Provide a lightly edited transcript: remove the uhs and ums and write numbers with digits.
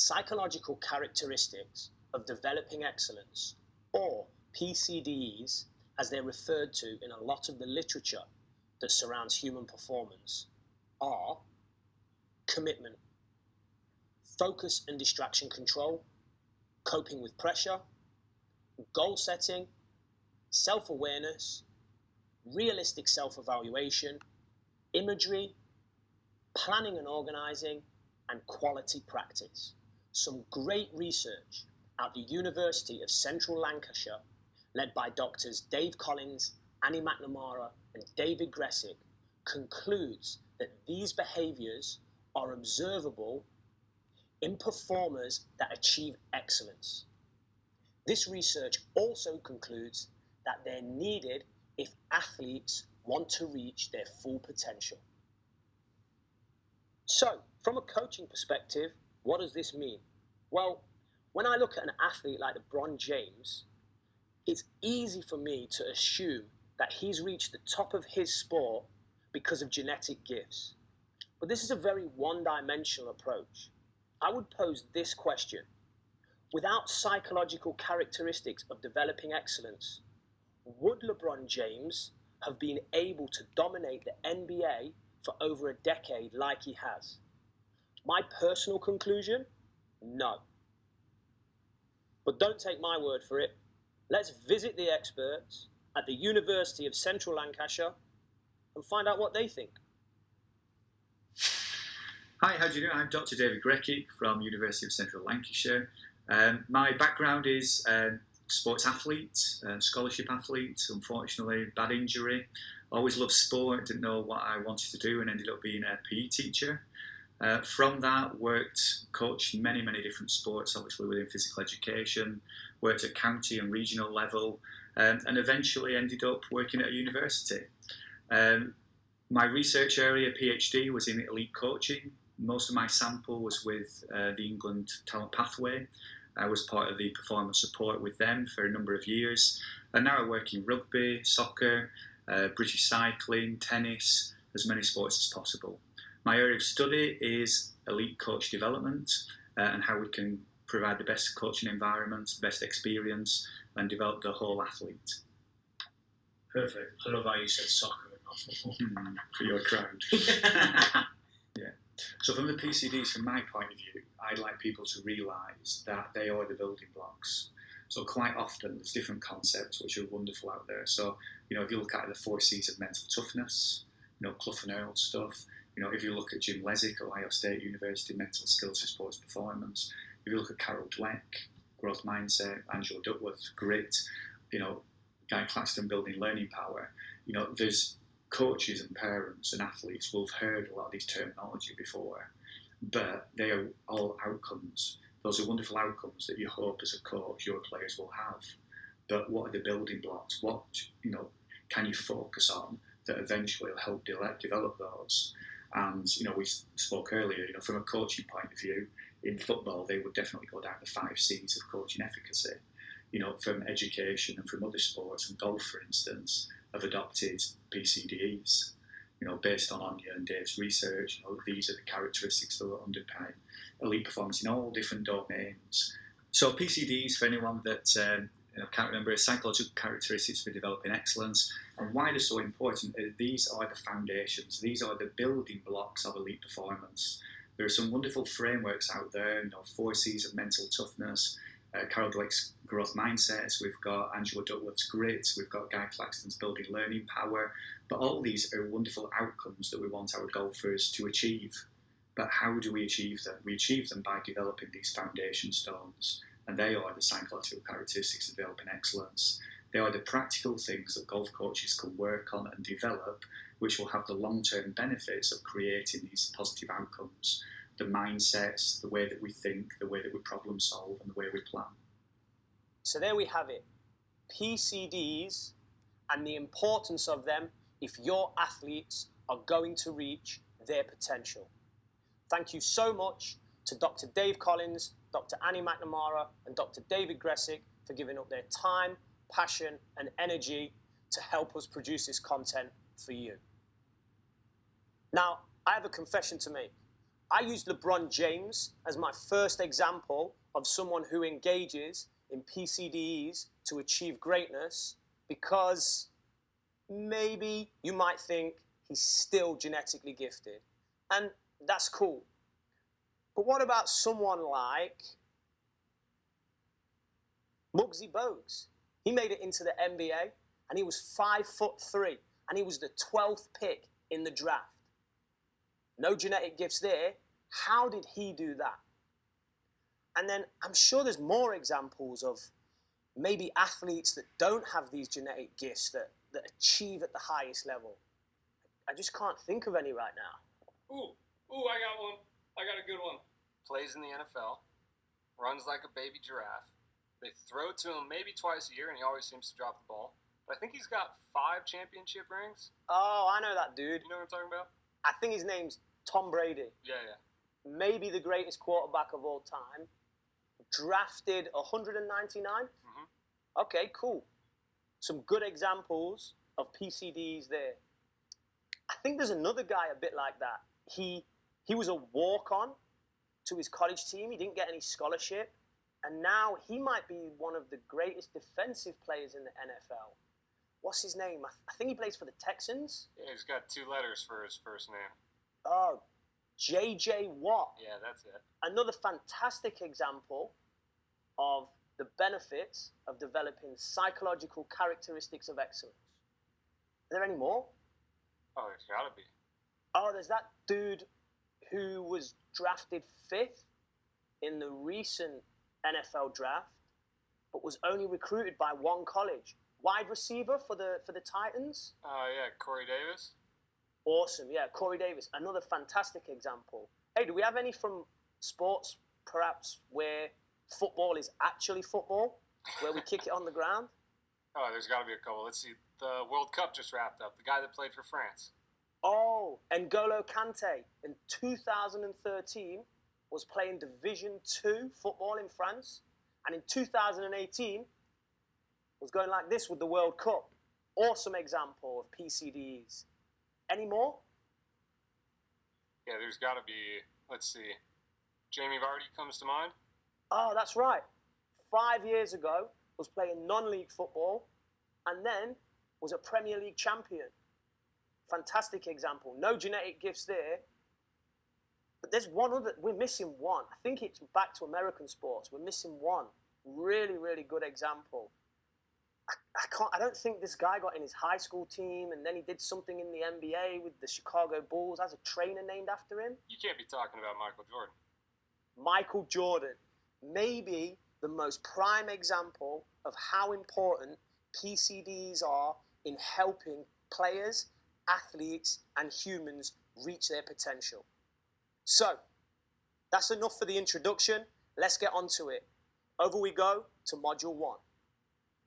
psychological characteristics of developing excellence, or PCDEs, as they're referred to in a lot of the literature that surrounds human performance, are commitment, focus and distraction control, coping with pressure, goal setting, self-awareness, realistic self-evaluation, imagery, planning and organizing, and quality practice. Some great research at the University of Central Lancashire, led by doctors Dave Collins, Annie McNamara, and David Gressick, concludes that these behaviors are observable in performers that achieve excellence. This research also concludes that they're needed if athletes want to reach their full potential. So, from a coaching perspective, what does this mean? Well, when I look at an athlete like LeBron James, it's easy for me to assume that he's reached the top of his sport because of genetic gifts. But this is a very one-dimensional approach. I would pose this question: without psychological characteristics of developing excellence, would LeBron James have been able to dominate the NBA for over a decade like he has? My personal conclusion? No. But don't take my word for it. Let's visit the experts at the University of Central Lancashire and find out what they think. Hi, how do you do? I'm Dr. David Gressick from University of Central Lancashire. My background is sports athlete, scholarship athlete. Unfortunately, bad injury. Always loved sport, didn't know what I wanted to do, and ended up being a PE teacher. From that, coached many different sports, obviously within physical education, worked at county and regional level, and eventually ended up working at a university. My research area, PhD, was in elite coaching. Most of my sample was with the England Talent Pathway. I was part of the performance support with them for a number of years. And now I work in rugby, soccer, British cycling, tennis, as many sports as possible. My area of study is elite coach development and how we can provide the best coaching environment, the best experience, and develop the whole athlete. Perfect. I love how you said soccer and not football. For your crowd. Yeah. So from the PCDs, from my point of view, I'd like people to realise that they are the building blocks. So quite often there's different concepts which are wonderful out there. So, if you look at the 4 C's of mental toughness, Clough and Earl stuff, if you look at Jim Lesick, Ohio State University, mental skills for sports performance, if you look at Carol Dweck, growth mindset, Angela Duckworth, grit, Guy Claxton, building learning power, there's coaches and parents and athletes will have heard a lot of these terminology before, but they are all outcomes. Those are wonderful outcomes that you hope as a coach your players will have. But what are the building blocks? What can you focus on that eventually will help develop those? And we spoke earlier. From a coaching point of view, in football they would definitely go down the 5 C's of coaching efficacy. From education and from other sports, and golf, for instance, have adopted PCDEs. Based on Anya and Dave's research, these are the characteristics that will underpin elite performance in all different domains. So PCDs, for anyone that can't remember, psychological characteristics for developing excellence, and why they're so important. These are the foundations. These are the building blocks of elite performance. There are some wonderful frameworks out there. 4 C's of mental toughness. Carol Dweck's growth mindsets, we've got Angela Duckworth's grit, we've got Guy Claxton's building learning power, but all these are wonderful outcomes that we want our golfers to achieve. But how do we achieve them? We achieve them by developing these foundation stones, and they are the psychological characteristics of developing excellence. They are the practical things that golf coaches can work on and develop, which will have the long-term benefits of creating these positive outcomes. The mindsets, the way that we think, the way that we problem solve, and the way we plan. So there we have it. PCDs and the importance of them if your athletes are going to reach their potential. Thank you so much to Dr. Dave Collins, Dr. Annie McNamara, and Dr. David Gressick for giving up their time, passion, and energy to help us produce this content for you. Now, I have a confession to make. I used LeBron James as my first example of someone who engages in PCDEs to achieve greatness because maybe you might think he's still genetically gifted. And that's cool. But what about someone like Muggsy Bogues? He made it into the NBA and he was 5'3" and he was the 12th pick in the draft. No genetic gifts there. How did he do that? And then I'm sure there's more examples of maybe athletes that don't have these genetic gifts that achieve at the highest level. I just can't think of any right now. Ooh, I got one. I got a good one. Plays in the NFL, runs like a baby giraffe. They throw to him maybe twice a year, and he always seems to drop the ball. But I think he's got 5 championship rings. Oh, I know that dude. You know what I'm talking about? I think his name's Tom Brady. Yeah. Maybe the greatest quarterback of all time. Drafted 199? Mm-hmm. Okay, cool. Some good examples of PCDs there. I think there's another guy a bit like that. He was a walk-on to his college team. He didn't get any scholarship. And now he might be one of the greatest defensive players in the NFL. What's his name? I think he plays for the Texans. Yeah, he's got 2 letters for his first name. Oh, J.J. Watt. Yeah, that's it. Another fantastic example of the benefits of developing psychological characteristics of excellence. Are there any more? Oh, there's got to be. Oh, there's that dude who was drafted 5th in the recent NFL draft, but was only recruited by one college. Wide receiver for the Titans. Yeah, Corey Davis. Awesome, yeah, Corey Davis. Another fantastic example. Hey, do we have any from sports, perhaps, where football is actually football, where we kick it on the ground? Oh, there's got to be a couple. Let's see. The World Cup just wrapped up. The guy that played for France. Oh, N'Golo Kante in 2013 was playing Division 2 football in France, and in 2018 was going like this with the World Cup. Awesome example of PCDs. Any more? Yeah, there's got to be, let's see, Jamie Vardy comes to mind. Oh, that's right. 5 years ago, was playing non-league football, and then was a Premier League champion. Fantastic example. No genetic gifts there. But there's one other, we're missing one. I think it's back to American sports. We're missing one. Really, really good example. I don't think this guy got in his high school team and then he did something in the NBA with the Chicago Bulls, has a trainer named after him. You can't be talking about Michael Jordan. Michael Jordan. Maybe the most prime example of how important PCDs are in helping players, athletes, and humans reach their potential. So, that's enough for the introduction. Let's get on to it. Over we go to Module 1.